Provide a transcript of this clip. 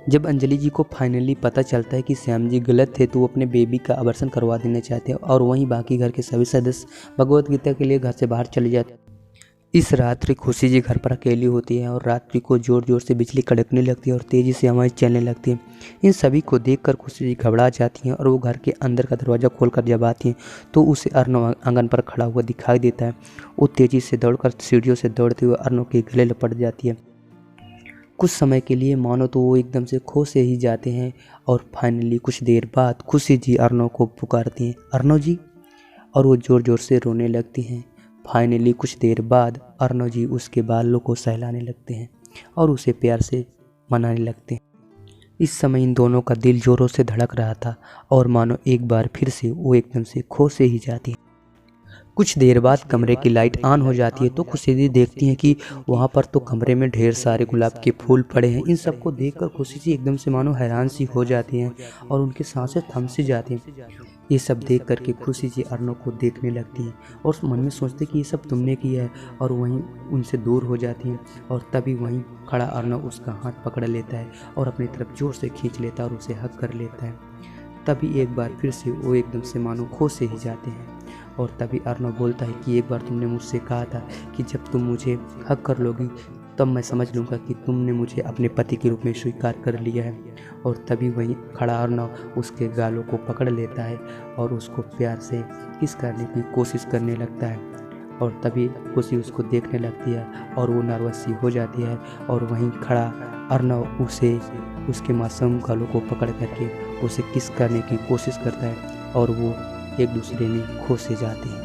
जब अंजलि जी को फाइनली पता चलता है कि श्याम जी गलत थे तो वो अपने बेबी का अबॉर्शन करवा देना चाहते हैं और वहीं बाकी घर के सभी सदस्य भगवत गीता के लिए घर से बाहर चले जाते हैं। इस रात्रि खुशी जी घर पर अकेली होती है और रात्रि को ज़ोर ज़ोर से बिजली कड़कने लगती है और तेज़ी से आवाज़ चलने लगती है। इन सभी को देखकर खुशी जी घबरा जाती हैं और वो घर के अंदर का दरवाज़ा खोलकर जब आती हैं तो उसे अर्नव आंगन पर खड़ा हुआ दिखाई देता है। वो तेज़ी से दौड़कर सीढ़ियों से दौड़ते हुए अर्नव के गले लपट जाती है। कुछ समय के लिए मानो तो वो एकदम से खो से ही जाते हैं और फाइनली कुछ देर बाद खुशी जी अर्नव को पुकारती हैं, अर्नव जी, और वो ज़ोर ज़ोर से रोने लगती हैं। फाइनली कुछ देर बाद अर्नव जी उसके बालों को सहलाने लगते हैं और उसे प्यार से मनाने लगते हैं। इस समय इन दोनों का दिल जोरों से धड़क रहा था और मानो एक बार फिर से वो एकदम से खो से ही जाती हैं। कुछ देर बाद कमरे की लाइट ऑन हो जाती है तो खुशी जी देखती हैं कि वहाँ पर तो कमरे में ढेर सारे गुलाब के फूल पड़े हैं। इन सबको देखकर खुशी जी एकदम से मानो हैरान सी हो जाती हैं और उनकी सांसें थम सी जाती हैं। ये सब देख करके खुशी जी अर्नव को देखने लगती हैं और मन में सोचते कि ये सब तुमने किया है और वहीं उनसे दूर हो जाती हैं। और तभी वहीं खड़ा अर्नव उसका हाथ पकड़ लेता है और अपनी तरफ जोर से खींच लेता है और उसे हक कर लेता है। तभी एक बार फिर से वो एकदम से मानो खो से ही जाते हैं और तभी अर्नव बोलता है कि एक बार तुमने मुझसे कहा था कि जब तुम मुझे हक कर लोगी तब मैं समझ लूँगा कि तुमने मुझे अपने पति के रूप में स्वीकार कर लिया है। और तभी वहीं खड़ा अर्नव उसके गालों को पकड़ लेता है और उसको प्यार से किस करने की कोशिश करने लगता है। और तभी खुशी उसको देखने लगती है और वो नर्वस सी हो जाती है और वहीं खड़ा अर्नव उसे उसके मासूम गालों को पकड़ करके उसे किस करने की कोशिश करता है और वो एक दूसरे में खो से जाते हैं।